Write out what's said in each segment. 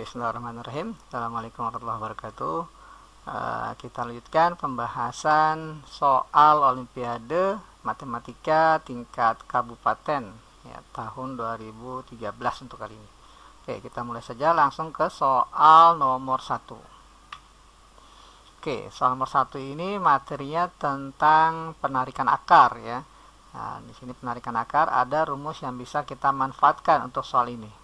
Bismillahirrahmanirrahim. Assalamualaikum warahmatullahi wabarakatuh. Kita lanjutkan pembahasan soal Olimpiade Matematika tingkat kabupaten ya, tahun 2013 untuk kali ini. Oke, kita mulai saja langsung ke soal nomor 1. Oke, soal nomor 1 ini materinya tentang penarikan akar ya. Nah, di sini penarikan akar ada rumus yang bisa kita manfaatkan untuk soal ini.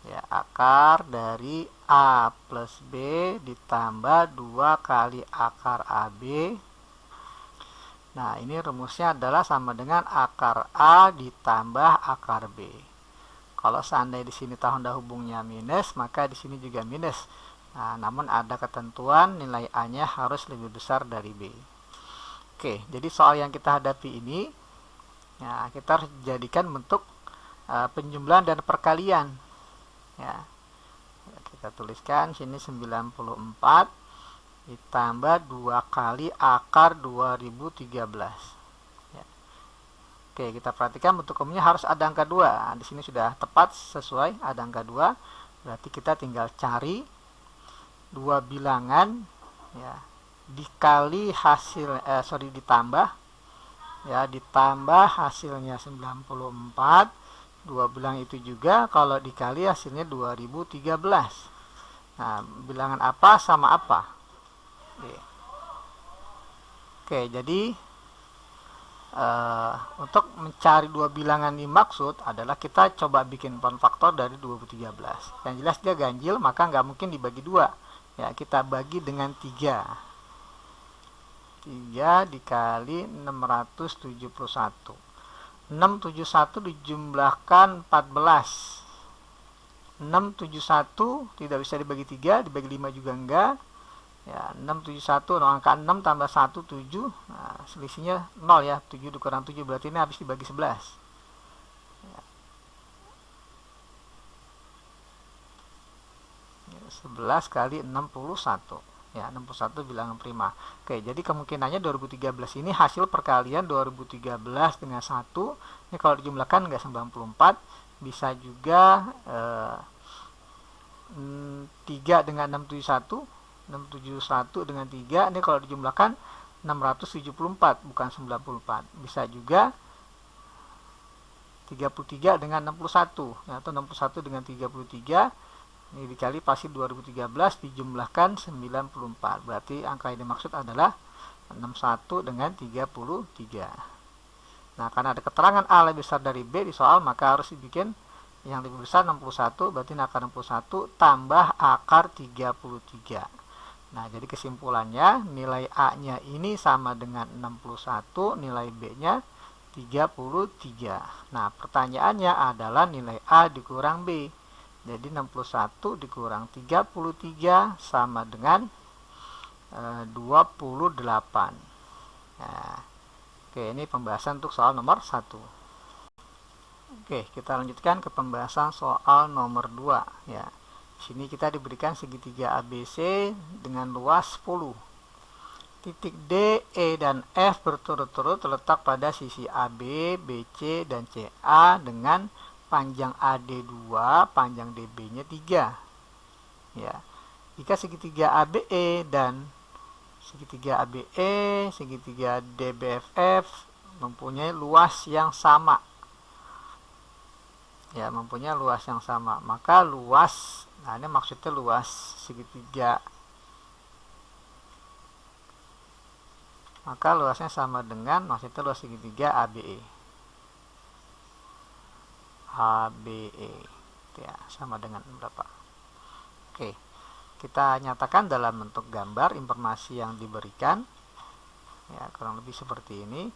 Ya, akar dari A plus B ditambah 2 kali akar AB. Nah, ini rumusnya adalah sama dengan akar A ditambah akar B. Kalau seandainya di sini tanda hubungnya minus, maka di sini juga minus. Nah, namun ada ketentuan nilai A-nya harus lebih besar dari B. Oke, jadi soal yang kita hadapi ini, ya, kita harus jadikan bentuk penjumlahan dan perkalian. Ya, kita tuliskan sini 94 ditambah 2 kali akar 2013. Ya. Oke, kita perhatikan bentuk umumnya harus ada angka 2. Nah, di sini sudah tepat sesuai ada angka 2. Berarti kita tinggal cari dua bilangan ya, dikali hasil ditambah ya, ditambah hasilnya 94. Dua bilang itu juga kalau dikali hasilnya 2013. Nah, bilangan apa sama apa? Oke, jadi untuk mencari dua bilangan dimaksud adalah kita coba bikin faktor dari 2013. Yang jelas dia ganjil, maka nggak mungkin dibagi 2. Ya, kita bagi dengan 3. 3 dikali 671. 671 dijumlahkan 14. 671 tidak bisa dibagi 3, dibagi 5 juga enggak. Ya, 671 angka 6 tambah 1 7. Nah, selisihnya 0 ya. 7 dikurang 7 berarti ini habis dibagi 11. Ya. 11 kali 61. Ya, 61 bilangan prima. Oke, jadi kemungkinannya 2013 ini hasil perkalian 2013 dengan 1. Ini kalau dijumlahkan enggak 94. Bisa juga 3 dengan 671. 671 dengan 3. Ini kalau dijumlahkan 674, bukan 94. Bisa juga 33 dengan 61. Ya, atau 61 dengan 33. Ini dikali pasti 2013 dijumlahkan 94. Berarti angka yang dimaksud adalah 61 dengan 33. Nah, karena ada keterangan A lebih besar dari B di soal, maka harus dibikin yang lebih besar 61. Berarti akar 61 tambah akar 33. Nah, jadi kesimpulannya nilai A-nya ini sama dengan 61, nilai B-nya 33. Nah, pertanyaannya adalah nilai A dikurang B. Jadi 61 dikurang 33 sama dengan 28. Nah, oke, ini pembahasan untuk soal nomor 1. Oke, kita lanjutkan ke pembahasan soal nomor 2 ya. Di sini kita diberikan segitiga ABC dengan luas 10. Titik D, E, dan F berturut-turut terletak pada sisi AB, BC, dan CA dengan panjang AD 2, panjang DB-nya 3. Ya. Jika segitiga ABE dan segitiga ABE, segitiga DBFF mempunyai luas yang sama. Ya, mempunyai luas yang sama. Maka luas, nah ini maksudnya luas segitiga. Maka luasnya sama dengan maksudnya luas segitiga ABE. ABE ya, sama dengan berapa? Oke, kita nyatakan dalam bentuk gambar informasi yang diberikan ya, kurang lebih seperti ini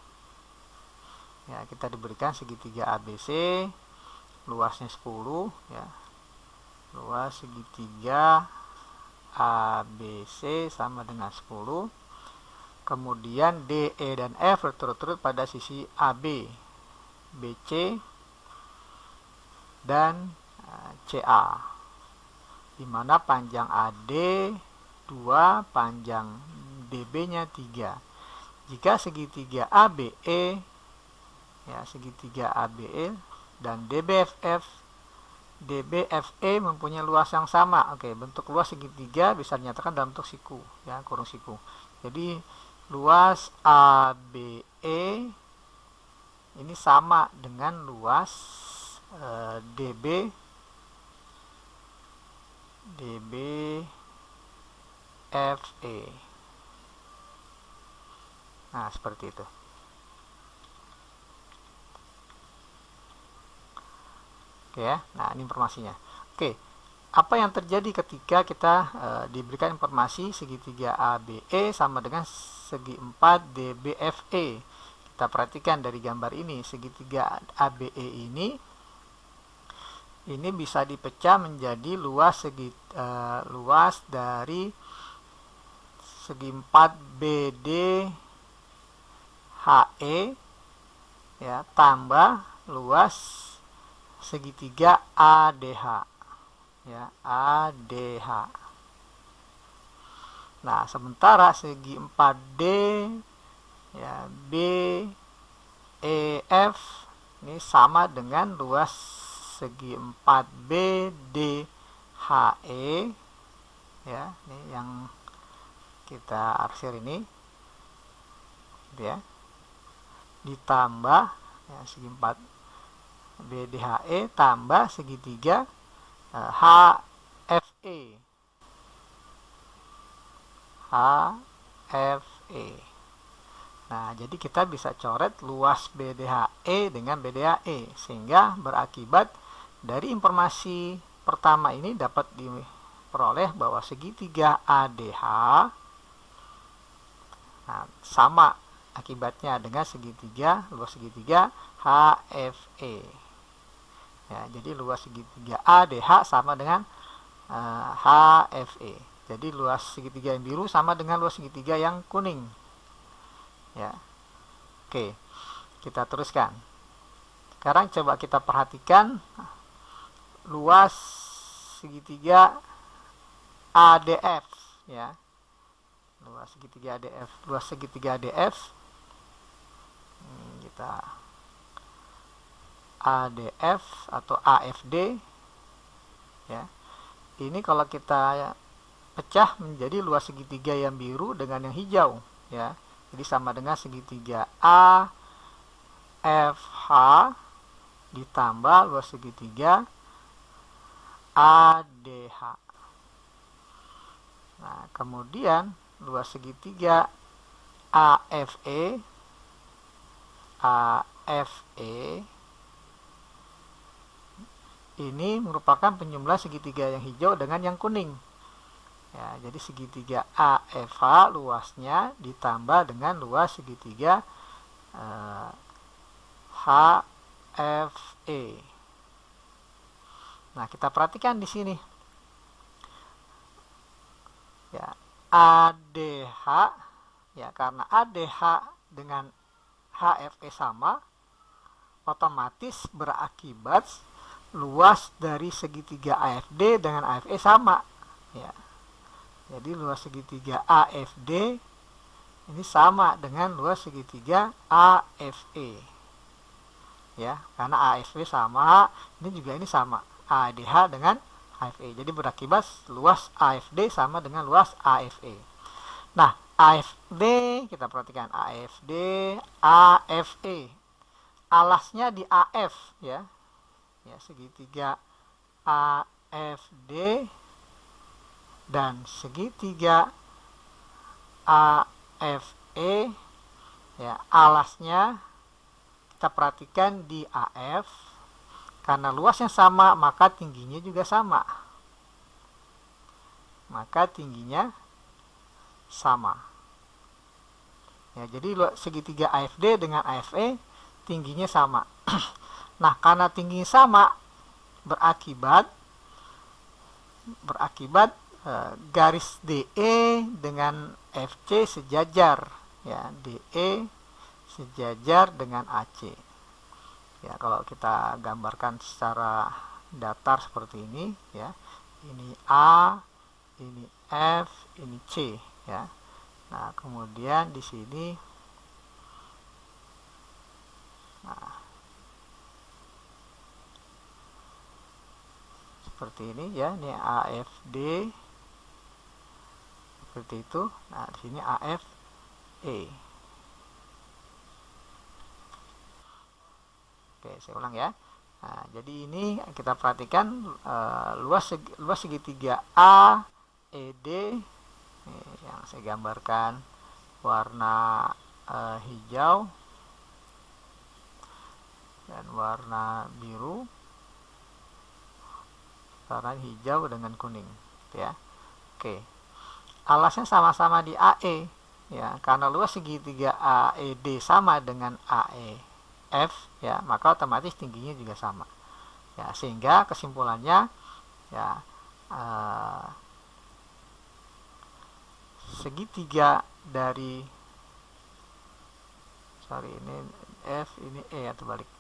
ya. Kita diberikan segitiga ABC, luasnya 10 ya. Luas segitiga ABC sama dengan 10. Kemudian D, E, dan F berturut-turut pada sisi AB, BC, dan CA, di mana panjang AD 2, panjang DB-nya 3. Jika segitiga ABE ya, segitiga ABE dan DBFF DBFE mempunyai luas yang sama. Oke, bentuk luas segitiga bisa dinyatakan dalam bentuk siku, ya, kurung siku. Jadi luas ABE ini sama dengan luas DBFE. Nah, seperti itu. Oke ya, nah ini informasinya. Oke, apa yang terjadi ketika kita diberikan informasi segitiga ABE sama dengan segi 4 DBFE? Kita perhatikan dari gambar ini, segitiga ABE ini bisa dipecah menjadi luas dari segi 4 BDHE, ya, tambah luas segitiga ADH, ya, ADH. Nah, sementara segi 4D, ya, BEF ini sama dengan luas segi 4B DHE, ya, ini yang kita arsir ini, ya, ditambah, ya, segi 4 BDHE tambah segitiga HFE. Nah, jadi kita bisa coret luas BDHE dengan BDHE, sehingga berakibat dari informasi pertama ini dapat diperoleh bahwa segitiga ADH, nah, sama akibatnya dengan luas segitiga HFE. Ya, jadi luas segitiga ADH sama dengan HFE. Jadi luas segitiga yang biru sama dengan luas segitiga yang kuning. Ya. Oke, kita teruskan. Sekarang coba kita perhatikan luas segitiga ADF, ya. Luas segitiga ADF. Kita ADF atau AFD, ya. Ini kalau kita pecah menjadi luas segitiga yang biru dengan yang hijau, ya. Jadi sama dengan segitiga AFH ditambah luas segitiga ADH. Nah, kemudian luas segitiga AFE ini merupakan penjumlah segitiga yang hijau dengan yang kuning. Ya, jadi segitiga AFH luasnya ditambah dengan luas segitiga HFE. Nah, kita perhatikan di sini. Ya, ADH, ya, karena ADH dengan HFE sama, otomatis berakibat luas dari segitiga AFD dengan AFE sama, ya. Jadi luas segitiga AFD ini sama dengan luas segitiga AFE, ya, karena AFE sama, ini juga ini sama, ADH dengan AFE. Jadi berakibat luas AFD sama dengan luas AFE. Nah, AFD kita perhatikan, AFD, AFE, alasnya di AF, ya. Ya, segitiga AFD dan segitiga AFE, ya, alasnya kita perhatikan di AF, karena luasnya sama maka tingginya juga sama. Ya, jadi segitiga AFD dengan AFE tingginya sama. Nah, karena tingginya sama berakibat garis DE dengan FC sejajar, ya, DE sejajar dengan AC. Ya, kalau kita gambarkan secara datar seperti ini, ya. Ini A, ini F, ini C, ya. Nah, kemudian di sini, nah, seperti ini ya, ini AFD seperti itu. Nah, di sini AFE. Oke, saya ulang ya. Nah, jadi ini kita perhatikan luas segitiga AED yang saya gambarkan warna hijau dan warna biru, warna hijau dengan kuning, ya. Oke, alasnya sama-sama di AE, ya, karena luas segitiga AED sama dengan AEF, ya, maka otomatis tingginya juga sama, ya, sehingga kesimpulannya, ya, segitiga dari ini F, ini E atau balik.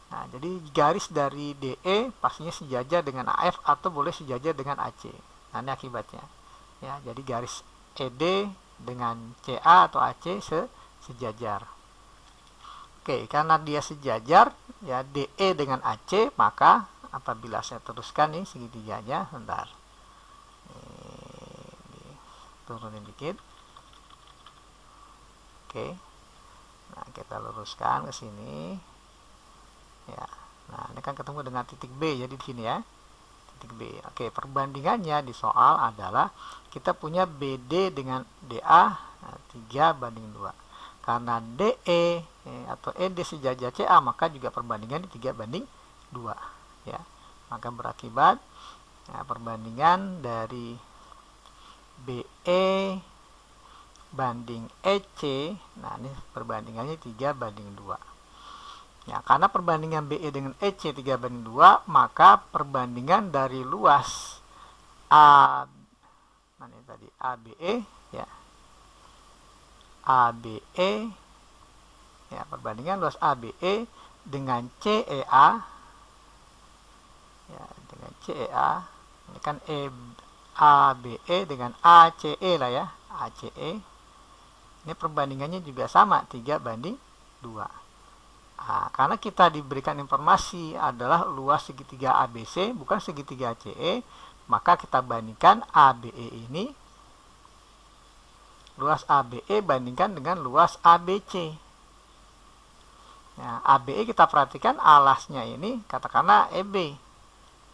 Nah, jadi garis dari DE pastinya sejajar dengan AF atau boleh sejajar dengan AC. Nah, ini akibatnya. Ya, jadi garis ED dengan CA atau AC sejajar. Oke, karena dia sejajar, ya, DE dengan AC, maka apabila saya teruskan nih segitiganya, bentar. Turunin dikit. Oke. Nah, kita luruskan ke sini. Ya. Nah, ini kan ketemu dengan titik B, jadi di sini ya. Titik B. Oke, perbandingannya di soal adalah kita punya BD dengan DA, nah, 3:2. Karena DE atau ED sejajar CA, maka juga perbandingan di 3:2, ya. Maka berakibat, nah, perbandingan dari BE banding EC, nah ini perbandingannya 3:2. Ya, karena perbandingan BE dengan EC 3:2, maka perbandingan dari luas ABE, ya, ABE, ya, perbandingan luas ABE dengan CEA, ya, dengan CEA, ini kan ABE dengan ACE lah ya, ACE. Ini perbandingannya juga sama, 3:2. Nah, karena kita diberikan informasi adalah luas segitiga ABC, bukan segitiga ACE, maka kita bandingkan ABE ini, luas ABE bandingkan dengan luas ABC. Nah, ABE kita perhatikan alasnya ini, katakanlah EB.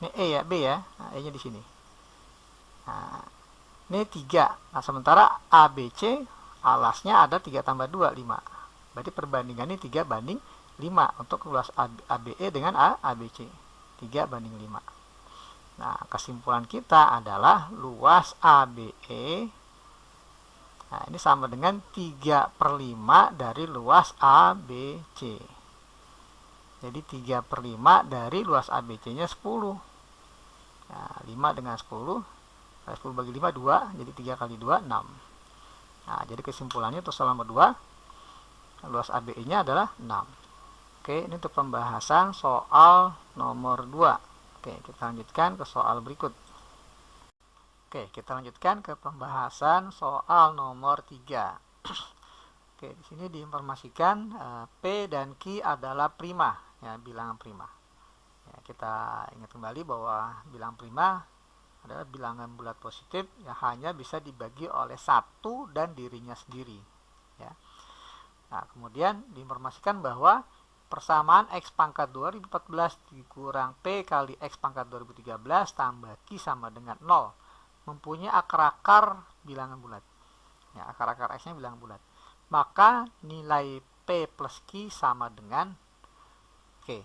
Ini E ya, B ya, nah, E-nya di sini. Nah, ini 3. Nah, sementara ABC alasnya ada 3+2, 5. Berarti perbandingannya 3:5 untuk luas ABE dengan ABC. 3:5. Nah, kesimpulan kita adalah luas ABE, nah, ini sama dengan 3/5 dari luas ABC. Jadi 3/5 dari luas ABC-nya 10. Nah, 5 dengan 10, 10 bagi 5, 2, jadi 3 kali 2, 6. Nah, jadi kesimpulannya untuk soal nomor 2, luas ABE-nya adalah 6. Oke, ini untuk pembahasan soal nomor 2. Oke, kita lanjutkan ke soal berikut. Oke, kita lanjutkan ke pembahasan soal nomor 3. Oke, di sini diinformasikan P dan Q adalah prima, ya, bilangan prima. Ya, kita ingat kembali bahwa bilangan prima adalah bilangan bulat positif yang hanya bisa dibagi oleh satu dan dirinya sendiri, ya. Nah, kemudian diinformasikan bahwa persamaan X pangkat 2014 dikurang P kali X pangkat 2013 tambah Q sama dengan 0 mempunyai akar-akar bilangan bulat, ya, akar-akar X nya bilangan bulat, maka nilai P plus Q sama dengan Q.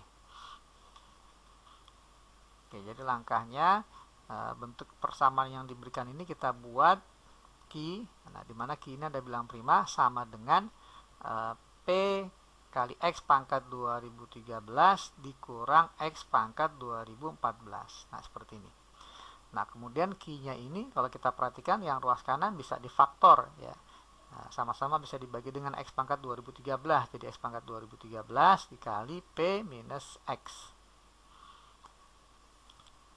Oke, jadi langkahnya, bentuk persamaan yang diberikan ini kita buat Q, nah, dimana Q ini ada bilangan prima sama dengan P kali X pangkat 2013 dikurang X pangkat 2014. Nah, seperti ini. Nah, kemudian Q-nya ini kalau kita perhatikan yang ruas kanan bisa difaktor, ya. Nah, sama-sama bisa dibagi dengan X pangkat 2013. Jadi X pangkat 2013 dikali P minus X.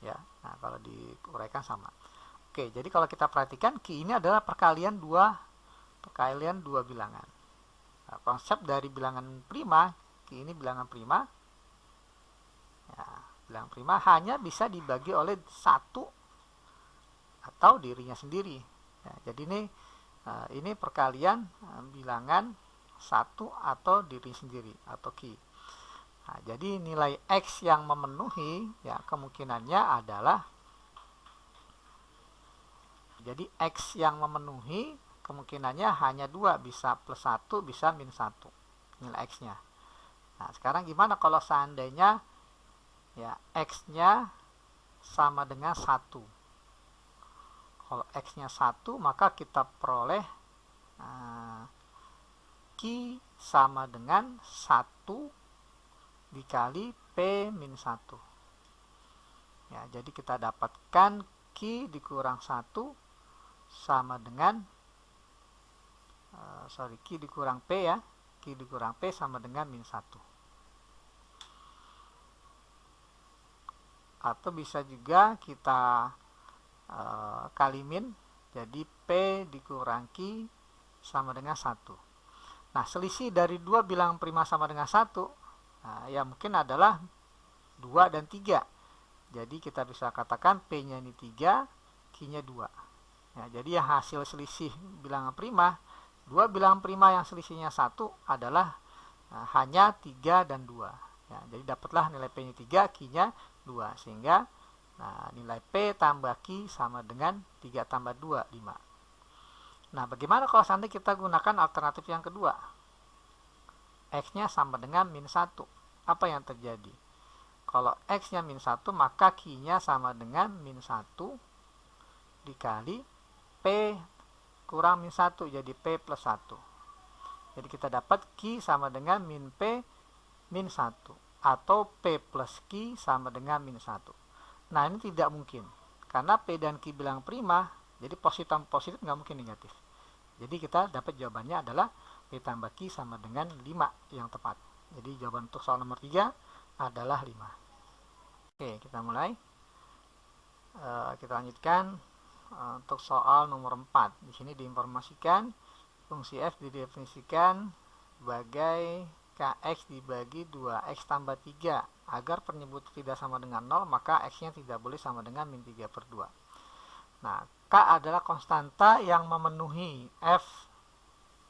Ya, nah, kalau diuraikan sama. Oke, jadi kalau kita perhatikan Q ini adalah perkalian dua bilangan. Nah, konsep dari bilangan prima, Q ini bilangan prima, ya, bilang prima hanya bisa dibagi oleh satu atau dirinya sendiri. Ya, jadi ini perkalian bilangan satu atau diri sendiri atau ki. Nah, jadi nilai X yang memenuhi ya kemungkinannya adalah, jadi X yang memenuhi kemungkinannya hanya 2, bisa plus 1, bisa min 1 nilai X-nya. Nah, sekarang gimana kalau seandainya ya X-nya sama dengan 1? Kalau X-nya 1, maka kita peroleh Q sama dengan 1 dikali P min 1. Ya, jadi kita dapatkan Q dikurang 1 sama dengan Q dikurang P ya. Q dikurang P sama dengan min 1. Atau bisa juga kita kali min, jadi P dikurang Q sama dengan 1. Nah, selisih dari 2 bilangan prima sama dengan 1 ya mungkin adalah 2 dan 3. Jadi kita bisa katakan P-nya ini 3, Q-nya 2. Ya, jadi hasil selisih bilangan prima, 2 bilangan prima yang selisihnya 1 adalah hanya 3 dan 2. Ya, jadi dapatlah nilai P-nya 3, Q-nya 2. Sehingga nilai P tambah Q sama dengan 3 tambah 2, 5. Nah, bagaimana kalau seandainya kita gunakan alternatif yang kedua? X-nya sama dengan min 1. Apa yang terjadi? Kalau X-nya min 1, maka Q-nya sama dengan min 1 dikali P kurang min 1, jadi P plus 1. Jadi kita dapat Q sama dengan min P min 1. Atau P plus Q sama dengan min 1. Nah, ini tidak mungkin. Karena P dan Q bilang prima, jadi positif tambah positif nggak mungkin negatif. Jadi kita dapat jawabannya adalah P tambah Q sama dengan 5 yang tepat. Jadi jawaban untuk soal nomor 3 adalah 5. Oke, kita mulai. Kita lanjutkan untuk soal nomor 4. Di sini diinformasikan fungsi f didefinisikan sebagai kx dibagi 2x tambah 3. Agar penyebut tidak sama dengan 0, maka x-nya tidak boleh sama dengan min 3 per 2. Nah, k adalah konstanta yang memenuhi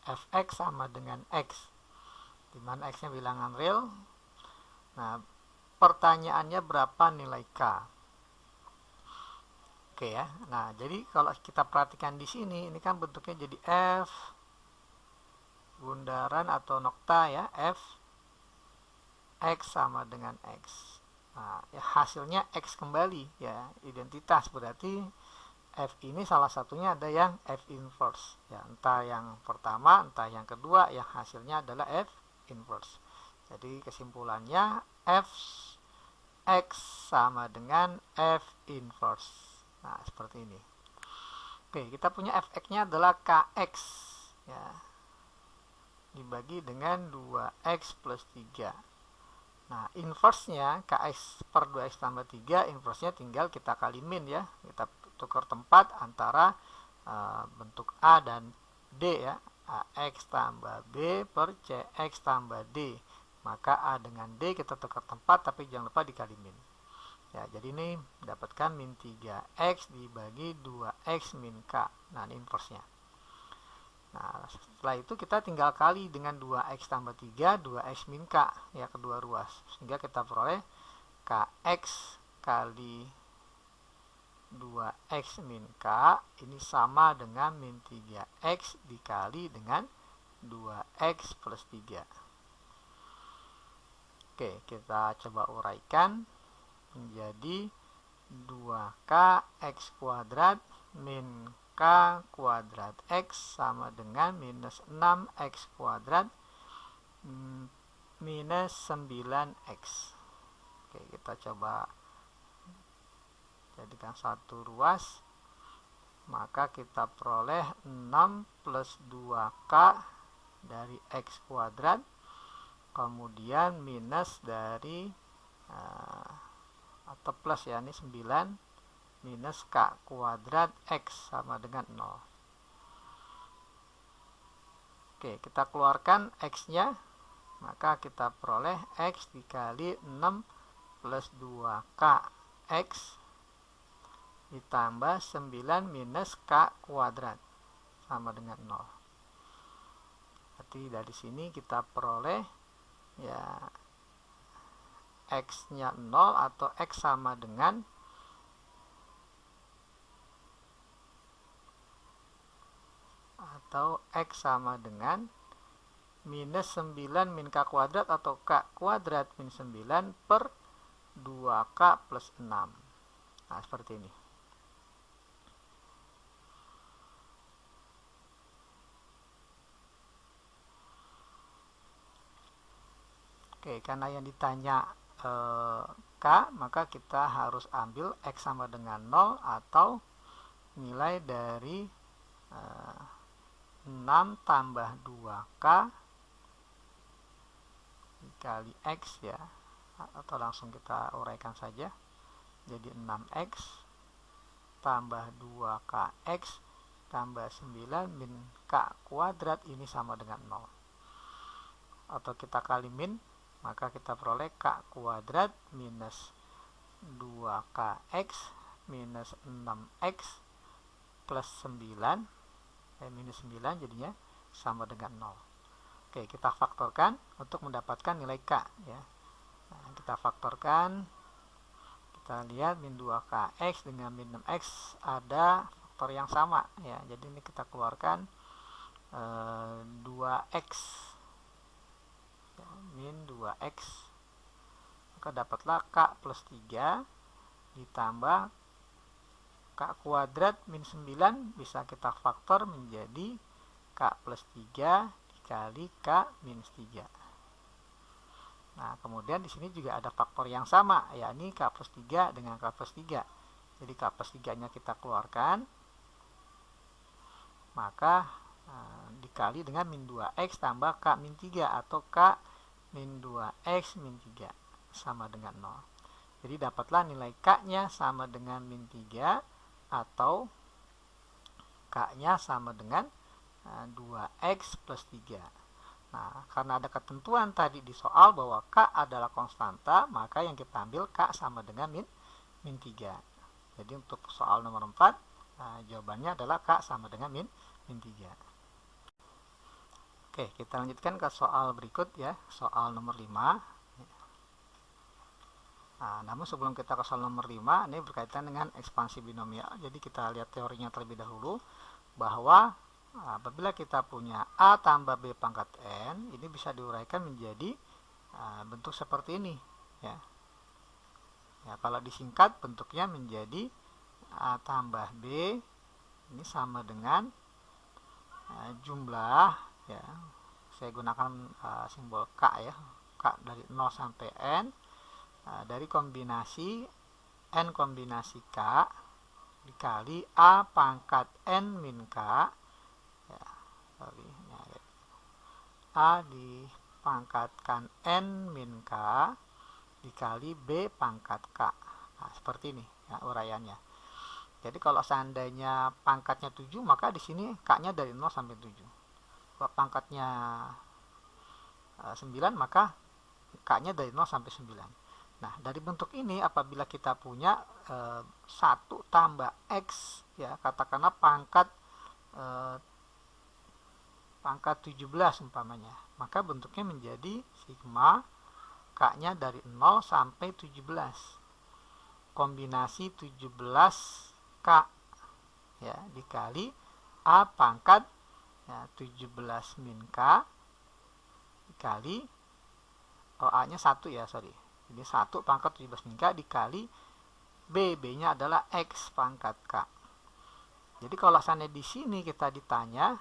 fx sama dengan x, di mana x-nya bilangan real. Nah, pertanyaannya berapa nilai k? Oke ya. Nah, jadi kalau kita perhatikan di sini, ini kan bentuknya jadi f bundaran atau nokta ya, f X sama dengan X. Nah, ya hasilnya X kembali ya, identitas, berarti F ini salah satunya ada yang F inverse ya, entah yang pertama entah yang kedua, yang hasilnya adalah F inverse. Jadi kesimpulannya F X sama dengan F inverse. Nah, seperti ini. Oke, kita punya Fx nya adalah Kx ya, dibagi dengan 2x plus 3. Nah, inverse-nya Kx per 2x tambah 3, inverse-nya tinggal kita kali min ya. Kita tukar tempat antara bentuk A dan D ya. AX tambah B per CX tambah D. Maka A dengan D kita tukar tempat, tapi jangan lupa dikali min. Ya, jadi ini dapatkan min 3x dibagi 2x min K. Nah, ini inverse-nya. Nah, setelah itu kita tinggal kali dengan 2x tambah 3, 2x min K, ya, kedua ruas. Sehingga kita peroleh Kx kali 2x min K, ini sama dengan min 3x dikali dengan 2x plus 3. Oke, kita coba uraikan menjadi 2k x kuadrat min k kuadrat x sama dengan minus 6x kuadrat minus 9x. Oke, kita coba jadikan satu ruas, maka kita peroleh 6 plus 2k dari x kuadrat, kemudian minus dari atau plus ya, ini 9 minus k kuadrat x sama dengan 0. Oke, kita keluarkan x nya, maka kita peroleh x dikali 6 plus 2kx ditambah 9 minus k kuadrat sama dengan 0. Berarti dari sini kita peroleh ya x-nya 0 atau x sama dengan minus 9 min k kuadrat atau k kuadrat min 9 per 2k plus 6. Nah, seperti ini. Oke, karena yang ditanya k, maka kita harus ambil x sama dengan 0 atau nilai dari 6 tambah 2k dikali x ya, atau langsung kita uraikan saja. Jadi 6x tambah 2kx tambah 9 min k kuadrat ini sama dengan 0. Atau kita kali min, maka kita peroleh k kuadrat minus 2kx minus 6x plus 9 minus 9 jadinya sama dengan 0. Oke, kita faktorkan untuk mendapatkan nilai k ya. Nah, kita faktorkan, kita lihat min 2kx dengan min 6x ada faktor yang sama ya. Jadi ini kita keluarkan 2x ya, min 2x, maka dapatlah k plus 3 ditambah k kuadrat min 9 bisa kita faktor menjadi k plus 3 dikali k minus 3. Nah, kemudian di sini juga ada faktor yang sama, yakni k plus 3 dengan k plus 3. Jadi k plus 3-nya kita keluarkan, maka dikali dengan min 2x tambah k min 3 atau k min 2x min 3 sama dengan 0. Jadi dapatlah nilai k-nya sama dengan min 3 atau k-nya sama dengan 2x plus 3. Nah, karena ada ketentuan tadi di soal bahwa k adalah konstanta, maka yang kita ambil k sama dengan min 3. Jadi untuk soal nomor 4, jawabannya adalah k sama dengan min 3. Oke, kita lanjutkan ke soal berikut ya, soal nomor 5. Nah, namun sebelum kita ke soal nomor 5, ini berkaitan dengan ekspansi binomial. Jadi kita lihat teorinya terlebih dahulu, bahwa apabila kita punya A tambah B pangkat N, ini bisa diuraikan menjadi bentuk seperti ini ya. Ya, kalau disingkat bentuknya menjadi A tambah B ini sama dengan jumlah ya, saya gunakan simbol K ya, K dari 0 sampai N, dari kombinasi N kombinasi K dikali A pangkat N min K ya, A dipangkatkan N min K dikali B pangkat K. Nah, seperti ini ya uraiannya. Jadi kalau seandainya pangkatnya 7, maka di sini K-nya dari 0 sampai 7. Kalau pangkatnya 9, maka K-nya dari 0 sampai 9. Nah, dari bentuk ini apabila kita punya 1 tambah X ya, katakanlah pangkat 17 umpamanya, maka bentuknya menjadi sigma K-nya dari 0 sampai 17 kombinasi 17K ya, dikali A pangkat ya, 17 min K dikali A-nya 1 ya, sorry. Jadi 1 pangkat 17 min K dikali B-nya adalah X pangkat K. Jadi kalau seandainya di sini kita ditanya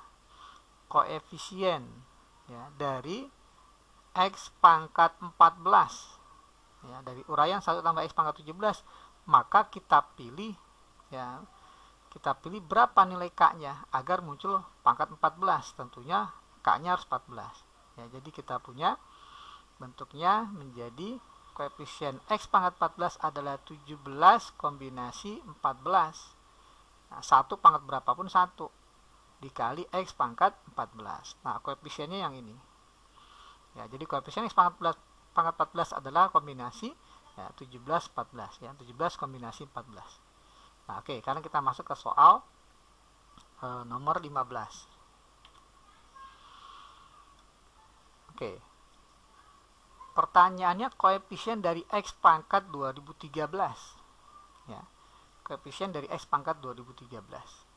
koefisien ya, dari X pangkat 14 ya, dari uraian 1 tambah X pangkat 17, maka kita pilih ya, kita pilih berapa nilai K-nya agar muncul pangkat 14. Tentunya K-nya harus 14 ya. Jadi kita punya bentuknya menjadi koefisien X pangkat 14 adalah 17 kombinasi 14. Nah, 1 pangkat berapapun 1 dikali X pangkat 14. Nah, koefisiennya yang ini. Ya, jadi koefisien X pangkat 14 adalah kombinasi ya 17 14 ya, 17 kombinasi 14. Nah, oke, sekarang kita masuk ke soal nomor 15. Oke. Pertanyaannya koefisien dari X pangkat 2013. Ya. Koefisien dari X pangkat 2013.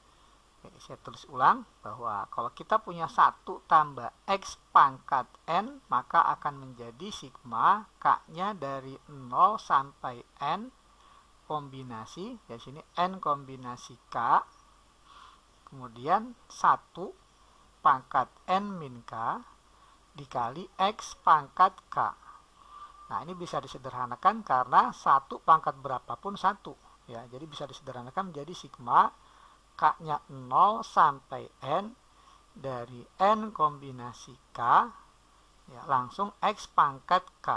Oke, saya tulis ulang bahwa kalau kita punya 1 tambah X pangkat N, maka akan menjadi sigma K-nya dari 0 sampai N kombinasi, dari sini N kombinasi K, kemudian 1 pangkat N min K dikali X pangkat K. Nah, ini bisa disederhanakan karena 1 pangkat berapapun 1. Ya, jadi bisa disederhanakan menjadi sigma K-nya 0 sampai N dari N kombinasi K, ya, langsung X pangkat K.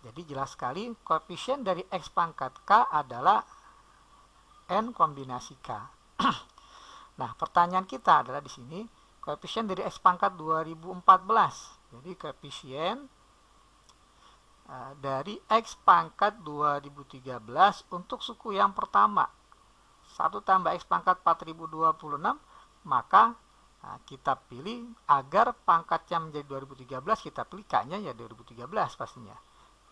Jadi jelas sekali koefisien dari X pangkat K adalah N kombinasi K. Nah, pertanyaan kita adalah di sini koefisien dari X pangkat 2014. Jadi koefisien dari X pangkat 2013 untuk suku yang pertama 1 tambah X pangkat 4026, maka kita pilih agar pangkatnya menjadi 2013, kita pilih K-nya ya 2013 pastinya.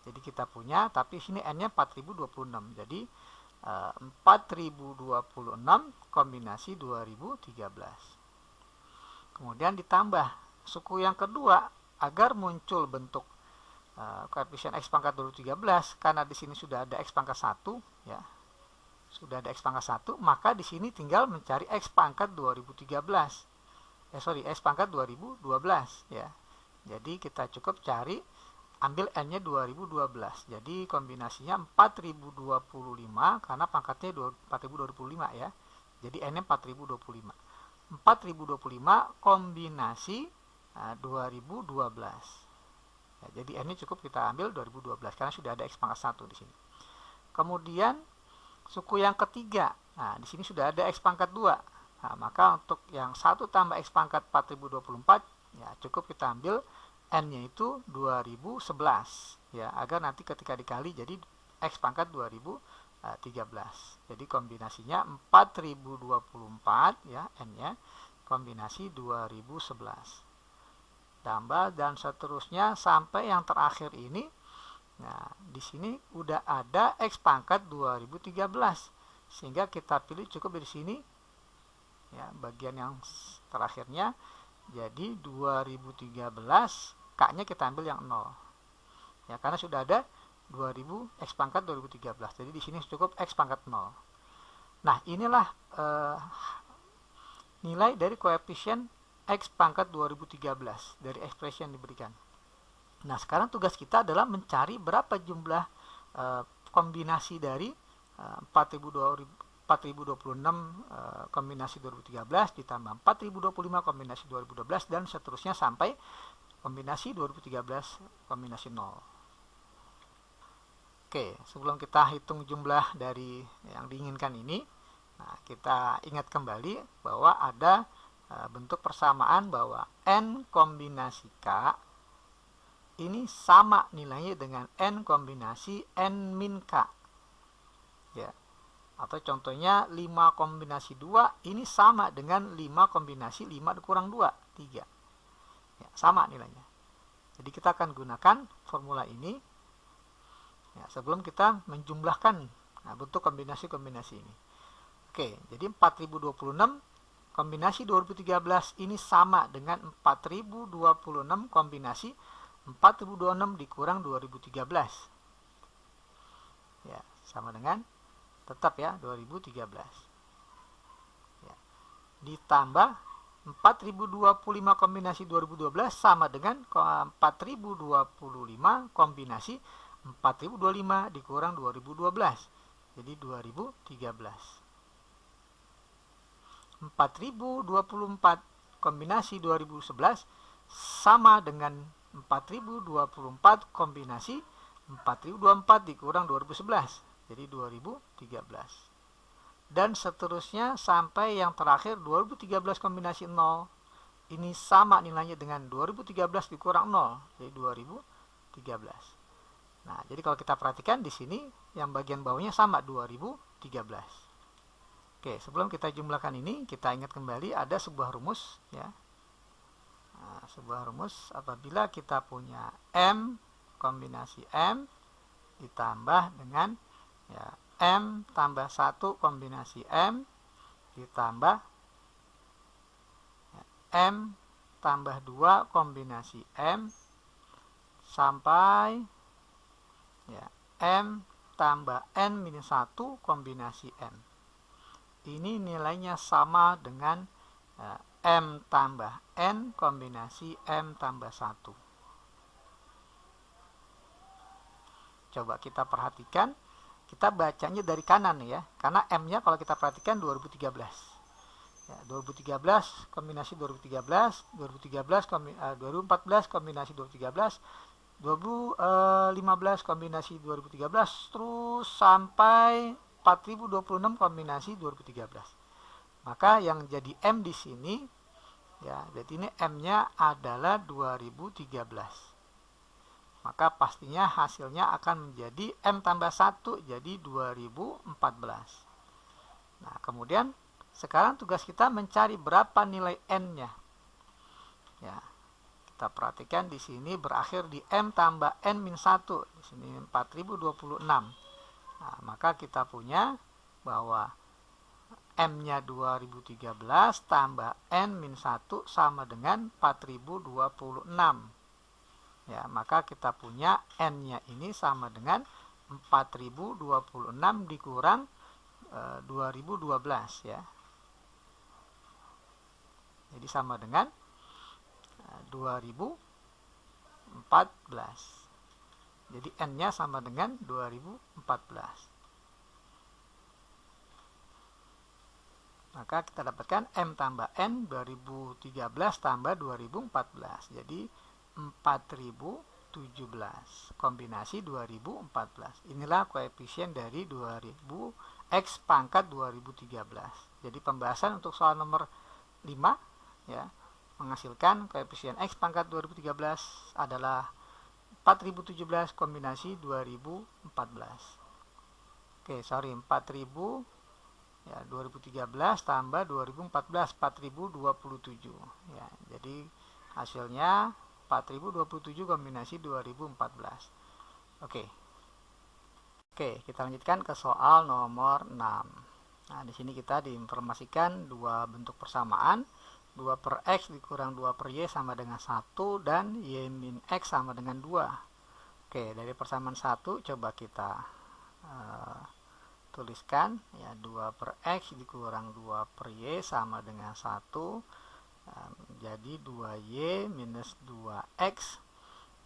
Jadi kita punya, tapi sini N-nya 4026. Jadi 4026 kombinasi 2013. Kemudian ditambah suku yang kedua agar muncul bentuk koefisien X pangkat 2013, karena di sini sudah ada X pangkat 1 ya. Sudah ada X pangkat 1, maka di sini tinggal mencari X pangkat 2013. X pangkat 2012 ya. Jadi kita cukup cari, ambil N-nya 2012. Jadi kombinasinya 4025 karena pangkatnya 4025 ya. Jadi N-nya 4025. 4025 kombinasi 2012. Ya, jadi N-nya cukup kita ambil 2012 karena sudah ada X pangkat 1 di sini. Kemudian suku yang ketiga, nah di sini sudah ada X pangkat 2. Nah, maka untuk yang 1 tambah X pangkat 4024, ya cukup kita ambil N-nya itu 2011 ya, agar nanti ketika dikali jadi X pangkat 2013. Jadi kombinasinya 4024 ya, N-nya kombinasi 2011. Tambah dan seterusnya sampai yang terakhir ini. Nah, di sini udah ada X pangkat 2013, sehingga kita pilih cukup di sini ya, bagian yang terakhirnya. Jadi 2013 K-nya kita ambil yang 0 ya, karena sudah ada 2000 X pangkat 2013. Jadi di sini cukup X pangkat 0. Nah, inilah nilai dari koefisien X pangkat 2013 dari ekspresi yang diberikan. Nah, sekarang tugas kita adalah mencari berapa jumlah kombinasi dari 4026 kombinasi 2013 ditambah 4025 kombinasi 2012 dan seterusnya sampai kombinasi 2013 kombinasi 0. Oke, sebelum kita hitung jumlah dari yang diinginkan ini, nah, kita ingat kembali bahwa ada bentuk persamaan bahwa N kombinasi K ini sama nilainya dengan N kombinasi N min K ya. Atau contohnya 5 kombinasi 2 ini sama dengan 5 kombinasi 5 dikurang 2, 3 ya, sama nilainya. Jadi kita akan gunakan formula ini ya, sebelum kita menjumlahkan bentuk kombinasi-kombinasi ini. Oke, jadi 4026 kombinasi 2013 ini sama dengan 4026 kombinasi 4026 dikurang 2013 ya, sama dengan tetap ya 2013 ya. Ditambah 4025 kombinasi 2012 sama dengan 4025 kombinasi 4025 dikurang 2012, jadi 2013. 4024 kombinasi 2011 sama dengan 4024 kombinasi 4024 dikurang 2011, jadi 2013. Dan seterusnya sampai yang terakhir 2013 kombinasi 0 ini sama nilainya dengan 2013 dikurang 0, jadi 2013. Nah, jadi kalau kita perhatikan di sini yang bagian bawahnya sama 2013. Oke, sebelum kita jumlahkan ini, kita ingat kembali ada sebuah rumus ya. Nah, sebuah rumus apabila kita punya M kombinasi M ditambah dengan ya, M tambah 1 kombinasi M ditambah ya, M tambah 2 kombinasi M sampai ya, M tambah N minus 1 kombinasi M. Ini nilainya sama dengan ya, M tambah N kombinasi M tambah 1. Coba kita perhatikan, kita bacanya dari kanan ya, karena M-nya kalau kita perhatikan 2013. Ya, 2013 kombinasi 2013, 2014 kombinasi 2013, 2015 kombinasi 2013, terus sampai 4026 kombinasi 2013. Maka yang jadi M di sini ya, berarti ini M-nya adalah 2013. Maka pastinya hasilnya akan menjadi M tambah 1 jadi 2014. Nah, kemudian sekarang tugas kita mencari berapa nilai N-nya. Ya. Kita perhatikan di sini berakhir di M tambah N min 1. Di sini 4026. Nah, maka kita punya bahwa M-nya 2013 tambah N min 1 sama dengan 4026. Ya, maka kita punya N-nya ini sama dengan 4026 dikurang 2012 ya. Jadi sama dengan 2014. Jadi N-nya sama dengan 2014. Maka kita dapatkan M tambah N 2013 tambah 2014. Jadi 4017 kombinasi 2014. Inilah koefisien dari 2000 X pangkat 2013. Jadi pembahasan untuk soal nomor 5 ya, menghasilkan koefisien X pangkat 2013 adalah 4017 kombinasi 2014. Oke, 4000 ya 2013 tambah 2014 4027 ya. Jadi hasilnya 4027 kombinasi 2014. Oke, kita lanjutkan ke soal nomor 6. Nah, di sini kita diinformasikan dua bentuk persamaan, 2 per X dikurang 2 per Y sama dengan 1 dan Y min X sama dengan 2. Oke, dari persamaan 1 coba kita tuliskan ya, 2 per X dikurang 2 per Y sama dengan 1. Jadi 2Y minus 2X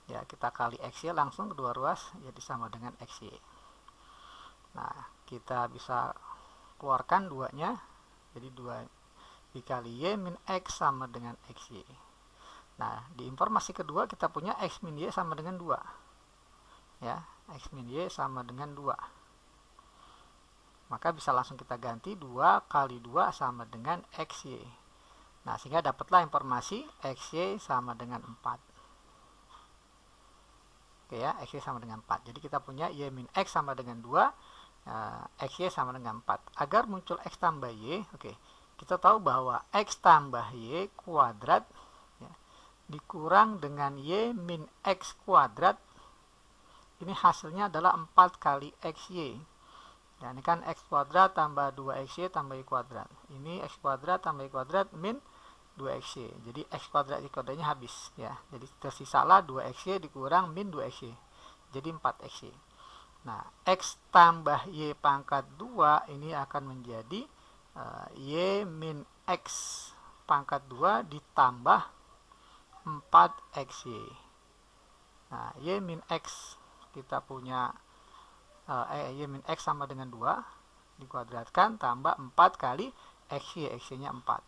ya, kita kali X-Y langsung kedua ruas jadi sama dengan XY. Nah, kita bisa keluarkan 2-nya, jadi 2 dikali Y min X sama dengan XY. Nah, di informasi kedua kita punya X min Y sama dengan 2 ya, X min Y sama dengan 2. Maka bisa langsung kita ganti 2 kali 2 sama dengan XY. Nah, sehingga dapatlah informasi XY sama dengan 4. Oke ya, XY sama dengan 4. Jadi kita punya Y min X sama dengan 2, XY sama dengan 4. Agar muncul X tambah Y, oke, kita tahu bahwa X tambah Y kuadrat ya, dikurang dengan Y min X kuadrat, ini hasilnya adalah 4 kali XY. Ya, ini kan X kuadrat tambah 2XY tambah Y kuadrat. Ini X kuadrat tambah Y kuadrat min 2XY. Jadi X kuadrat Y kuadratnya habis ya. Jadi tersisalah 2XY dikurang min 2XY. Jadi 4XY. Nah, X tambah Y pangkat 2 ini akan menjadi Y min X pangkat 2 ditambah 4XY. Nah, Y min X kita punya Y min X sama dengan 2 dikuadratkan tambah 4 kali XY, XY-nya 4.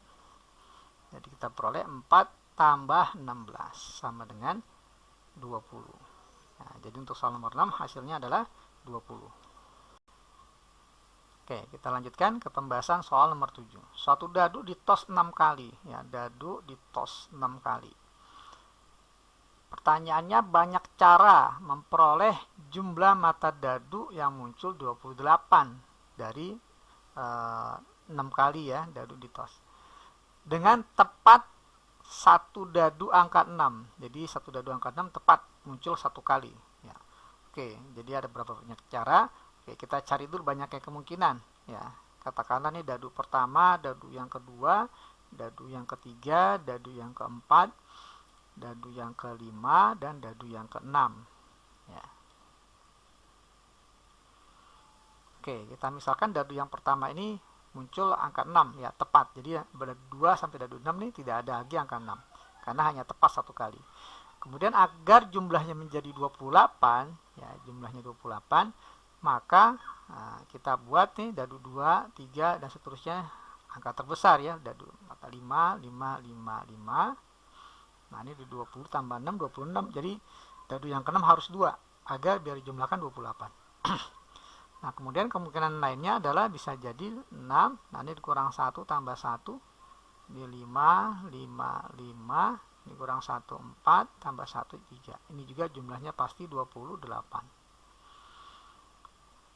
Jadi kita peroleh 4 tambah 16 sama dengan 20. Nah, jadi untuk soal nomor 6 hasilnya adalah 20. Oke, kita lanjutkan ke pembahasan soal nomor 7. Suatu dadu ditos 6 kali. Ya, dadu ditos 6 kali. Pertanyaannya banyak cara memperoleh jumlah mata dadu yang muncul 28 dari 6 kali ya dadu ditos. Dengan tepat satu dadu angka 6. Jadi satu dadu angka 6 tepat muncul satu kali. Ya. Oke, jadi ada berapa banyak cara. Oke, kita cari dulu banyaknya kemungkinan. Ya, katakanlah nih dadu pertama, dadu yang kedua, dadu yang ketiga, dadu yang keempat, dadu yang kelima, dan dadu yang keenam. Ya. Oke, kita misalkan dadu yang pertama ini muncul angka 6 ya, tepat. Jadi pada 2 sampai dadu 6 nih tidak ada lagi angka 6 karena hanya tepat satu kali. Kemudian agar jumlahnya menjadi 28 ya, jumlahnya 28, maka kita buat nih dadu 2, 3 dan seterusnya angka terbesar ya, dadu mata 5, 5, 5, 5. Nah, ini di 20 tambah 6 26. Jadi dadu yang ke-6 harus 2 agar biar dijumlahkan 28. Nah, kemudian kemungkinan lainnya adalah bisa jadi 6. Nah, ini dikurang 1 tambah 1. Di 5, 5, 5. Dikurang 1, 4. Tambah 1, 3. Ini juga jumlahnya pasti 28.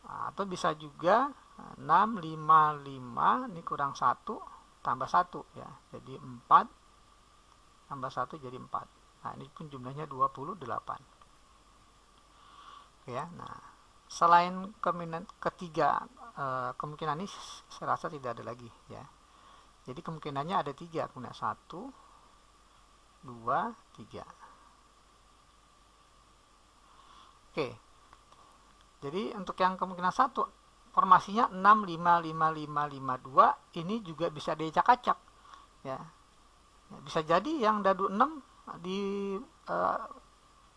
Nah, atau bisa juga 6, 5, 5. Ini kurang 1. Tambah 1 ya. Jadi 4. Tambah 1 jadi 4. Nah, ini pun jumlahnya 28. Ya, nah. Selain ketiga kemungkinan ini saya rasa tidak ada lagi ya. Jadi kemungkinannya ada 3, kemudian 1, 2, 3. Oke. Jadi untuk yang kemungkinan 1, formasinya 6, 5, 5, 5, 5, 2 ini juga bisa diacak-acak ya. Bisa jadi yang dadu 6 di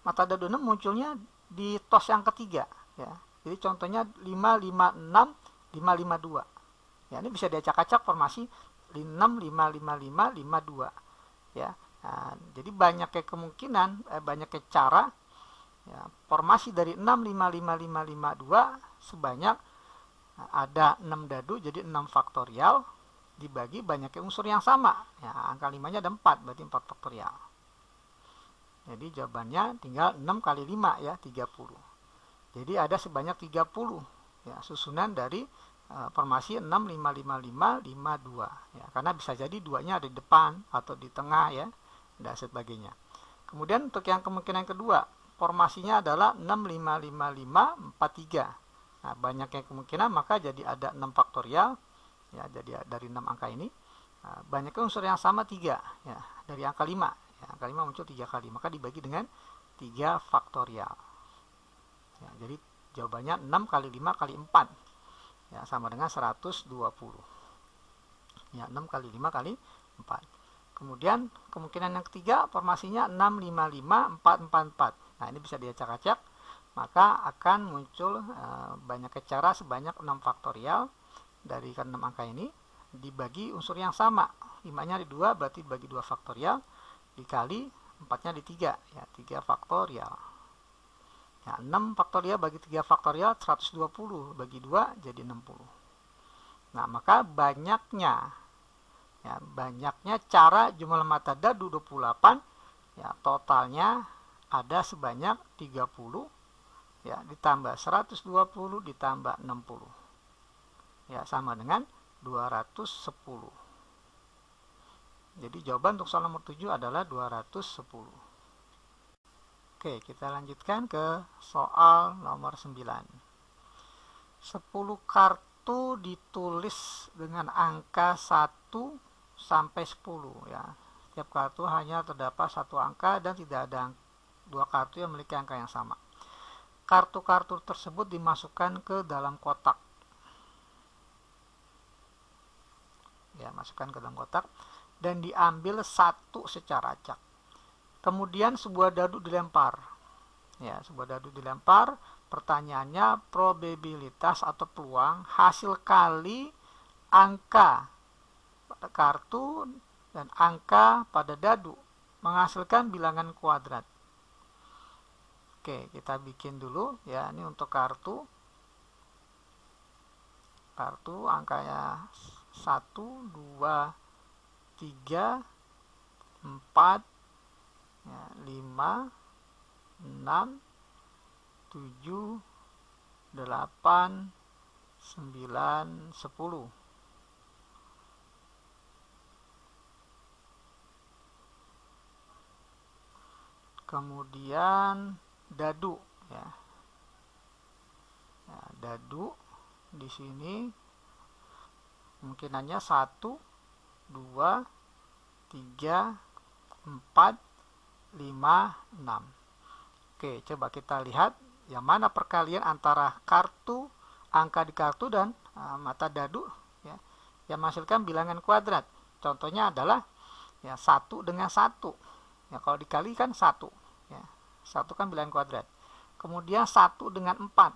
mata dadu 6 munculnya di tos yang ketiga ya. Jadi contohnya 5, 5, 6, 5, 5, 2. Ya, ini bisa diacak-acak formasi 6, 5, 5, 5, 5, 2. Ya. Nah, jadi banyaknya kemungkinan, banyaknya cara ya, formasi dari 6, 5, 5, 5, 5, 2 sebanyak ada 6 dadu jadi 6 faktorial dibagi banyaknya unsur yang sama. Ya, angka 5-nya ada 4, berarti 4 faktorial. Jadi jawabannya tinggal 6 kali 5 ya, 30. Jadi ada sebanyak 30 ya, susunan dari formasi 6, 5, 5, 5, 5, 2 ya, karena bisa jadi 2-nya ada di depan atau di tengah ya, dan sebagainya. Kemudian untuk yang kemungkinan kedua, formasinya adalah 6, 5, 5, 5, 4, 3. Nah, banyaknya kemungkinan maka jadi ada 6 faktorial ya, jadi dari 6 angka ini banyaknya unsur yang sama 3 ya, dari angka 5 ya, angka 5 muncul 3 kali, maka dibagi dengan 3 faktorial. Ya, jadi jawabannya 6 kali 5 kali 4 ya, sama dengan 120 ya, 6 kali 5 kali 4. Kemudian kemungkinan yang ketiga formasinya 6, 5, 5, 4, 4, 4. Nah, ini bisa diacak-acak, maka akan muncul banyak cara sebanyak 6 faktorial dari 6 angka ini dibagi unsur yang sama. 5-nya di 2 berarti dibagi 2 faktorial dikali 4-nya di 3 ya, 3 faktorial. Ya, 6 faktorial bagi 3 faktorial 120 bagi 2 jadi 60. Nah, maka banyaknya cara jumlah mata dadu 28 ya, totalnya ada sebanyak 30 ya, ditambah 120 ditambah 60 ya, sama dengan 210. Jadi jawaban untuk soal nomor 7 adalah 210. Oke, kita lanjutkan ke soal nomor 9. 10 kartu ditulis dengan angka 1 sampai 10 ya. Setiap kartu hanya terdapat satu angka dan tidak ada 2 kartu yang memiliki angka yang sama. Kartu-kartu tersebut dimasukkan ke dalam kotak. Ya, masukkan ke dalam kotak dan diambil satu secara acak. Kemudian sebuah dadu dilempar. Ya, sebuah dadu dilempar. Pertanyaannya probabilitas atau peluang hasil kali angka pada kartu dan angka pada dadu menghasilkan bilangan kuadrat. Oke, kita bikin dulu ya, ini untuk kartu. Kartu angkanya 1, 2, 3, 4, ya, 5, 6, 7, 8, 9, 10. Kemudian dadu ya. Dadu di sini kemungkinannya 1, 2, 3, 4, 5, 6. Oke, coba kita lihat yang mana perkalian antara kartu, angka di kartu dan mata dadu ya, yang menghasilkan bilangan kuadrat. Contohnya adalah ya 1 dengan 1. Ya, kalau dikali kan 1 ya. 1 kan bilangan kuadrat. Kemudian 1 dengan 4.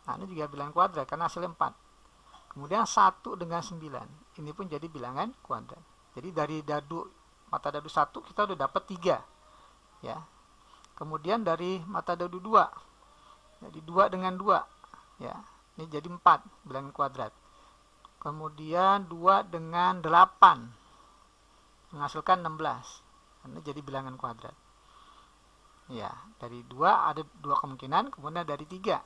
Nah, ini juga bilangan kuadrat karena hasilnya 4. Kemudian 1 dengan 9. Ini pun jadi bilangan kuadrat. Jadi dari dadu, mata dadu 1 kita udah dapat 3 ya. Kemudian dari mata dadu 2. Jadi 2 dengan 2 ya. Ini jadi 4 bilangan kuadrat. Kemudian 2 dengan 8 menghasilkan 16. Ini jadi bilangan kuadrat. Ya, dari 2 ada 2 kemungkinan, kemudian dari 3.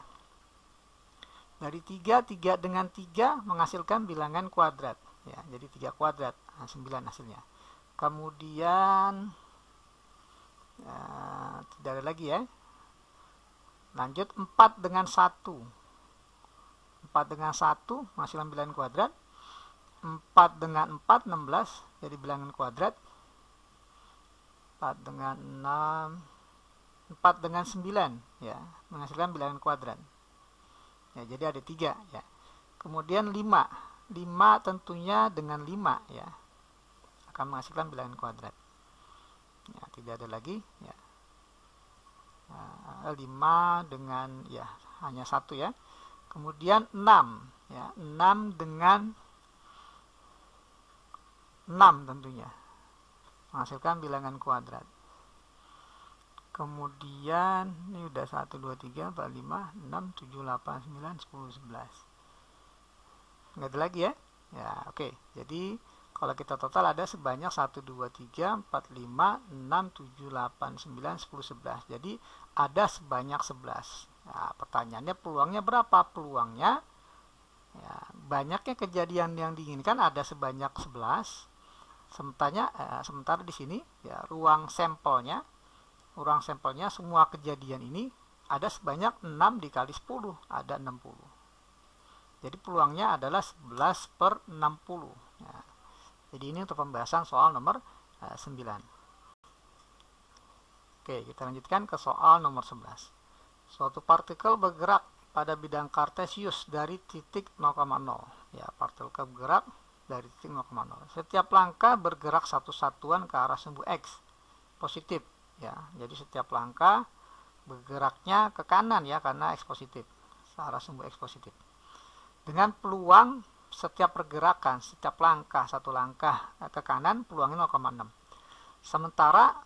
Dari 3 dengan 3 menghasilkan bilangan kuadrat. Ya, jadi 3 kuadrat, 9 hasilnya. Kemudian tidak ada lagi ya. Lanjut 4 dengan 1. 4 dengan 1 menghasilkan bilangan kuadrat. 4 dengan 4, 16 jadi bilangan kuadrat. 4 dengan 6, 4 dengan 9 ya, menghasilkan bilangan kuadrat. Ya, jadi ada 3 ya. Kemudian 5. 5 tentunya dengan 5 ya, akan menghasilkan bilangan kuadrat. Ya, tidak ada lagi ya. 5 dengan ya hanya 1 ya. Kemudian 6 ya, 6 dengan 6 tentunya menghasilkan bilangan kuadrat. Kemudian ini udah 1, 2, 3, 4, 5, 6, 7, 8, 9, 10, 11. Nggak ada lagi ya. Ya, oke. Jadi kalau kita total ada sebanyak 1, 2, 3, 4, 5, 6, 7, 8, 9, 10, 11. Jadi ada sebanyak 11. Nah, pertanyaannya peluangnya berapa? Peluangnya ya, banyaknya kejadian yang diinginkan ada sebanyak 11. Sementara di sini ya ruang sampelnya semua kejadian ini ada sebanyak 6 dikali 10 ada 60. Jadi peluangnya adalah 11 per 60 ya. Jadi ini untuk pembahasan soal nomor 9. Oke, kita lanjutkan ke soal nomor 11. Suatu partikel bergerak pada bidang kartesius dari titik 0,0 ya, partikel bergerak dari titik 0,0. Setiap langkah bergerak satu satuan ke arah sumbu X positif ya. Jadi setiap langkah bergeraknya ke kanan ya, karena X positif, ke arah sumbu X positif. Dengan peluang setiap pergerakan, setiap langkah, satu langkah ke kanan peluangnya 0,6. Sementara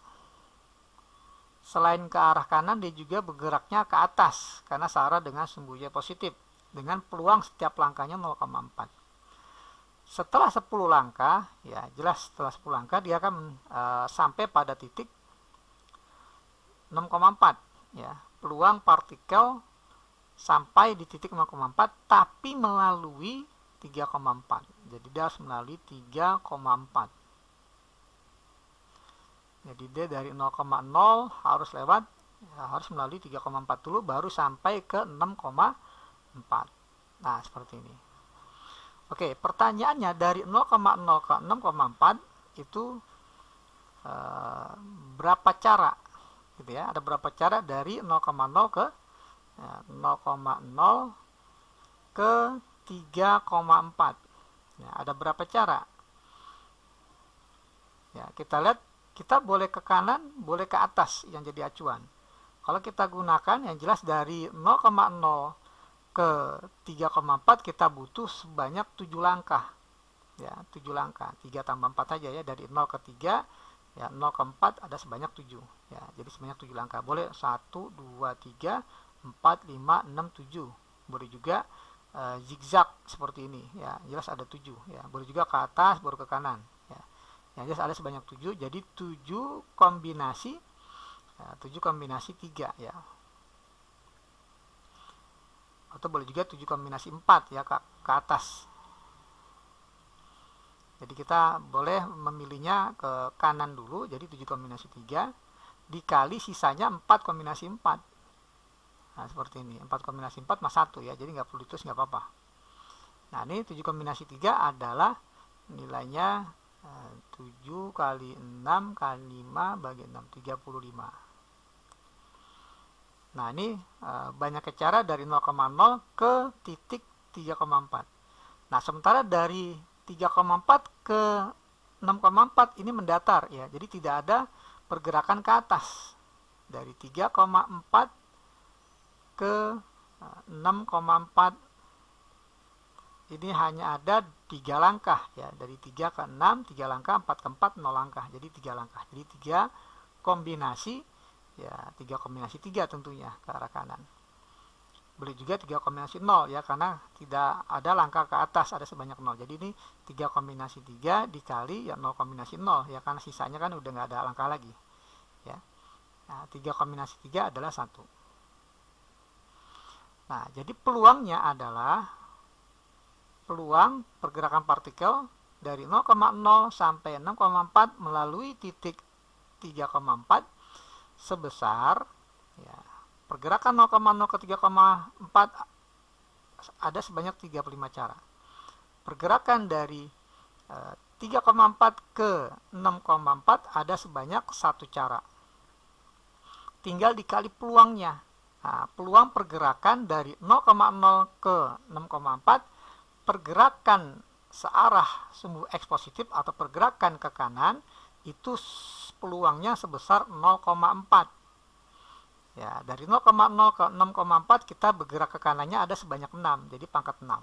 selain ke arah kanan dia juga bergeraknya ke atas karena searah dengan sumbu Y positif dengan peluang setiap langkahnya 0,4. Setelah 10 langkah, ya jelas setelah 10 langkah dia akan sampai pada titik 6,4 ya. Peluang partikel sampai di titik 0,4 tapi melalui 3,4. Jadi dia harus melalui 3,4. Jadi dia dari 0,0 harus lewat ya, harus melalui 3,4 dulu baru sampai ke 6,4. Nah, seperti ini. Oke, pertanyaannya dari 0,0 ke 6,4 itu berapa cara gitu ya? Ada berapa cara dari 0,0 ke 0,0 ke 3,4. Ya, ada berapa cara? Ya, kita lihat, kita boleh ke kanan, boleh ke atas yang jadi acuan. Kalau kita gunakan yang jelas dari 0,0 ke 3,4 kita butuh sebanyak 7 langkah. Ya, 7 langkah. 3 tambah 4 saja ya, dari 0 ke 3 ya, 0 ke 4 ada sebanyak 7. Ya, jadi sebanyak 7 langkah. Boleh 1 2 3 4 5 6 7. Boleh juga zigzag seperti ini ya, jelas ada 7 ya. Boleh juga ke atas baru ke kanan ya. Yang jelas ada sebanyak 7, jadi 7 kombinasi ya, 7 kombinasi 3 ya. atau boleh juga 7 kombinasi 4 ya ke atas. Jadi kita boleh memilihnya ke kanan dulu, jadi 7 kombinasi 3 dikali sisanya 4 kombinasi 4. Nah, seperti ini, 4 kombinasi 4 mas 1 ya, jadi nggak perlu ditulis, nggak apa-apa. Nah, ini 7 kombinasi 3 adalah nilainya 7 kali 6 kali 5 bagi 6, 35. Nah, ini banyak cara dari 0,0 ke titik 3,4. Nah, sementara dari 3,4 ke 6,4 ini mendatar ya, jadi tidak ada pergerakan ke atas. Dari 3,4 ke 6,4 ini hanya ada 3 langkah ya, dari 3 ke 6 3 langkah, 4 ke 4 0 langkah, jadi 3 langkah, jadi 3 kombinasi ya, 3 kombinasi 3 tentunya ke arah kanan. Boleh juga 3 kombinasi 0 ya, karena tidak ada langkah ke atas, ada sebanyak 0. Jadi ini 3 kombinasi 3 dikali ya 0 kombinasi 0 ya, karena sisanya kan udah nggak ada langkah lagi ya. Nah, 3 kombinasi 3 adalah 1. Nah, jadi peluangnya adalah peluang pergerakan partikel dari 0,0 sampai 6,4 melalui titik 3,4 sebesar ya, pergerakan 0,0 ke 3,4 ada sebanyak 35 cara. Pergerakan dari 3,4 ke 6,4 ada sebanyak 1 cara. Tinggal dikali peluangnya. Nah, peluang pergerakan dari 0,0 ke 6,4, pergerakan searah sumbu X positif atau pergerakan ke kanan itu peluangnya sebesar 0,4. Ya, dari 0,0 ke 6,4 kita bergerak ke kanannya ada sebanyak 6, jadi pangkat 6.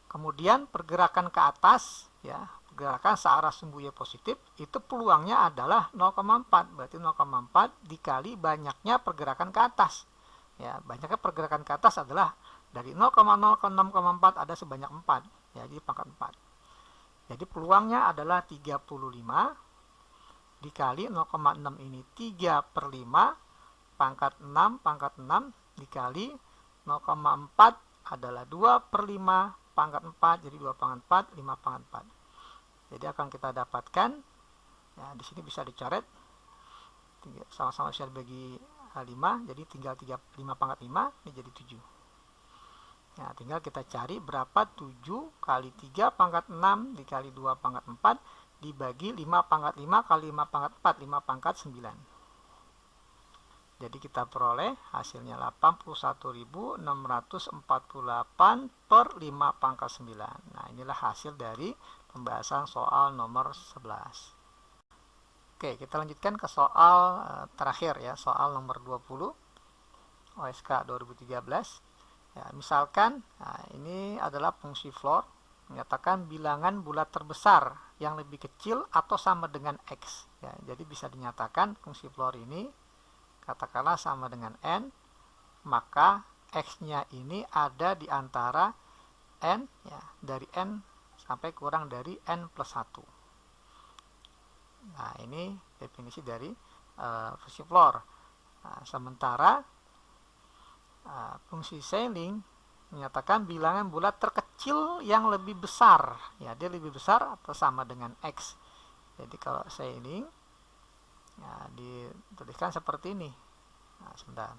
Kemudian pergerakan ke atas ya, pergerakan searah sumbu Y positif itu peluangnya adalah 0,4. Berarti 0,4 dikali banyaknya pergerakan ke atas. Ya, banyaknya pergerakan ke atas adalah dari 0,0 ke 6,4 ada sebanyak 4. Ya, jadi pangkat 4. Jadi peluangnya adalah 35 dikali 0,6 ini 3 per 5 pangkat 6 dikali 0,4 adalah 2 per 5 pangkat 4, jadi 2 pangkat 4, 5 pangkat 4. Jadi akan kita dapatkan ya, di sini bisa dicoret sama-sama bisa dibagi 5, jadi tinggal 5 pangkat 5 ini jadi 7. Nah, tinggal kita cari berapa 7 kali 3 pangkat 6 dikali 2 pangkat 4 dibagi 5 pangkat 5 kali 5 pangkat 4, 5 pangkat 9. Jadi kita peroleh hasilnya 81.648 per 5 pangkat 9. Nah, inilah hasil dari pembahasan soal nomor 11. Oke, kita lanjutkan ke soal terakhir ya, soal nomor 20 OSK 2013. Ya, misalkan ini adalah fungsi floor menyatakan bilangan bulat terbesar yang lebih kecil atau sama dengan X ya, jadi bisa dinyatakan fungsi floor ini katakanlah sama dengan N, maka X-nya ini ada di antara N ya, dari N sampai kurang dari N plus 1. Nah, ini definisi dari fungsi floor. Nah, sementara fungsi Schelling menyatakan bilangan bulat terkecil yang lebih besar ya, dia lebih besar atau sama dengan X. Jadi kalau Schelling ya, dituliskan seperti ini. Nah, sebentar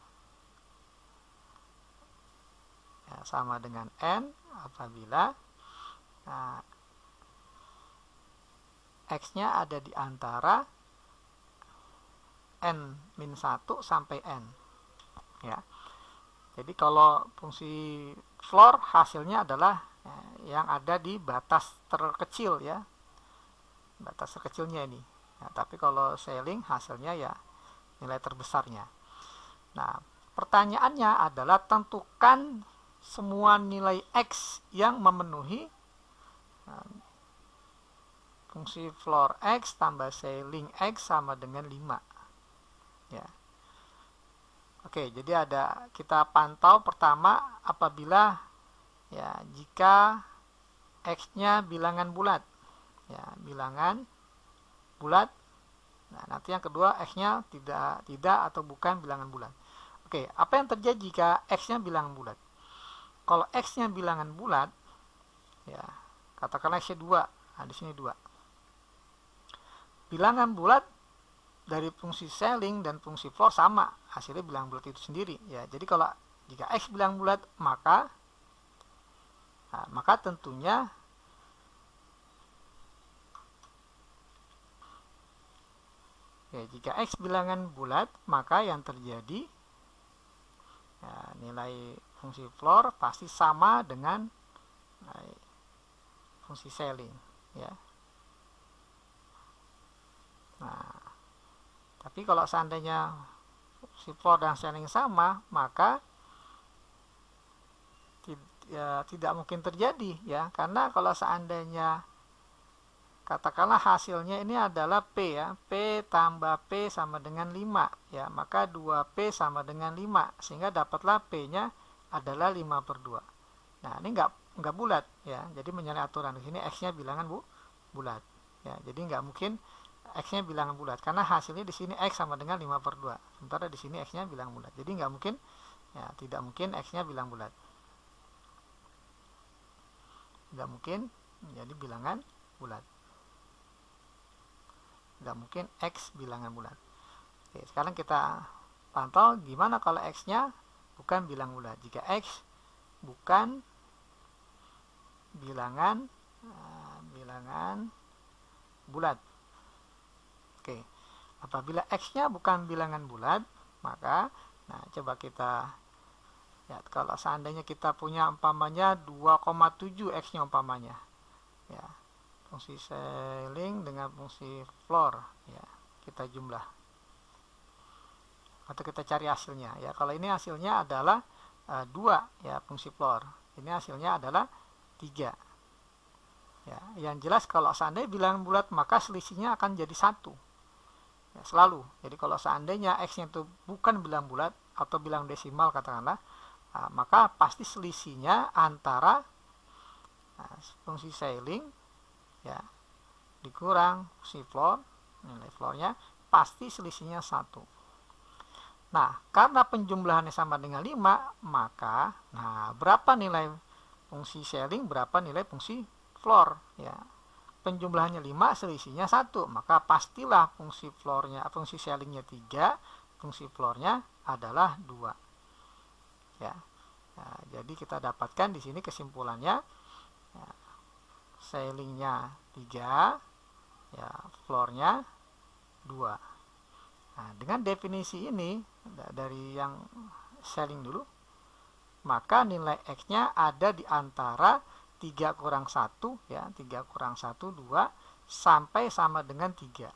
ya, sama dengan N apabila X-nya ada di antara N-1 sampai N ya. Jadi kalau fungsi floor hasilnya adalah yang ada di batas terkecil ya, batas terkecilnya ini. Nah, tapi kalau Schelling hasilnya ya nilai terbesarnya. Nah, pertanyaannya adalah tentukan semua nilai X yang memenuhi fungsi floor X tambah Schelling X sama dengan 5 ya. Oke, jadi ada kita pantau pertama apabila ya jika X-nya bilangan bulat ya, bilangan bulat. Nah, nanti yang kedua X-nya tidak atau bukan bilangan bulat. Oke, apa yang terjadi jika X-nya bilangan bulat? Kalau X-nya bilangan bulat, ya, katakanlah X-nya 2, nah di sini 2. Bilangan bulat dari fungsi Schelling dan fungsi floor sama, hasilnya bilangan bulat itu sendiri, ya. Jadi kalau jika X bilangan bulat, maka tentunya jika X bilangan bulat, maka yang terjadi nilai fungsi floor pasti sama dengan nilai fungsi Schelling, ya. Nah, tapi kalau seandainya fungsi floor dan Schelling sama, maka tidak mungkin terjadi, ya, karena kalau seandainya katakanlah hasilnya ini adalah P, ya, P tambah P sama dengan 5, ya, maka 2P sama dengan 5, sehingga dapatlah P-nya adalah 5/2. Nah, ini nggak bulat, ya, jadi menyalahi aturan. Di sini X-nya bilangan bulat, ya, jadi nggak mungkin X-nya bilangan bulat, karena hasilnya di sini X sama dengan 5/2, sementara di sini X-nya bilangan bulat, jadi nggak mungkin, ya, tidak mungkin X-nya bilangan bulat. Tidak mungkin menjadi bilangan bulat. Tidak mungkin X bilangan bulat. Oke, sekarang kita pantau gimana kalau X-nya bukan bilangan bulat. Jika X bukan bilangan bulat. Oke, apabila X-nya bukan bilangan bulat, maka coba kita lihat, kalau seandainya kita punya umpamanya 2,7 X-nya umpamanya, ya, fungsi Schelling dengan fungsi floor, ya, kita jumlah atau kita cari hasilnya, ya. Kalau ini hasilnya adalah 2, ya, fungsi floor, ini hasilnya adalah 3, ya. Yang jelas kalau seandainya bilangan bulat, maka selisihnya akan jadi 1, ya, selalu. Jadi kalau seandainya X-nya itu bukan bilangan bulat atau bilangan desimal katakanlah, maka pasti selisihnya antara fungsi Schelling, ya, dikurang fungsi floor, nilai floornya pasti selisihnya 1. Nah, karena penjumlahannya sama dengan 5, maka berapa nilai fungsi Schelling, berapa nilai fungsi floor, ya. Penjumlahannya 5, selisihnya 1, maka pastilah fungsi floornya, fungsi Schellingnya 3, fungsi floornya adalah 2. Ya. Nah, jadi kita dapatkan di sini kesimpulannya, ya, Schellingnya 3, ya, floornya 2. Nah, dengan definisi ini dari yang Schelling dulu, maka nilai X-nya ada di antara 3 kurang 1, ya, 3 kurang 1, 2, sampai sama dengan 3.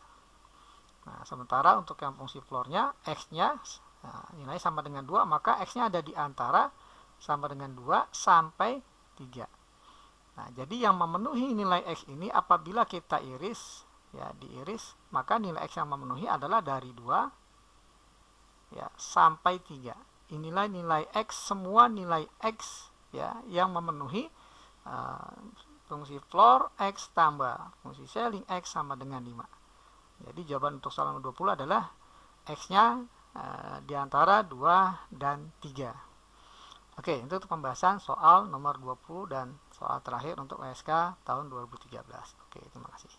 Nah, sementara untuk yang fungsi floornya, X-nya nilai sama dengan 2, maka X-nya ada di antara sama dengan 2 sampai 3. Nah, jadi yang memenuhi nilai X ini apabila kita iris, ya, diiris, maka nilai X yang memenuhi adalah dari 2, ya, sampai 3. Inilah nilai X, semua nilai X, ya, yang memenuhi fungsi floor X tambah fungsi Schelling X sama dengan 5. Jadi jawaban untuk soal nomor 20 adalah X-nya di antara 2 dan 3. Oke, itu untuk pembahasan soal nomor 20 dan soal terakhir untuk USK tahun 2013. Oke, terima kasih.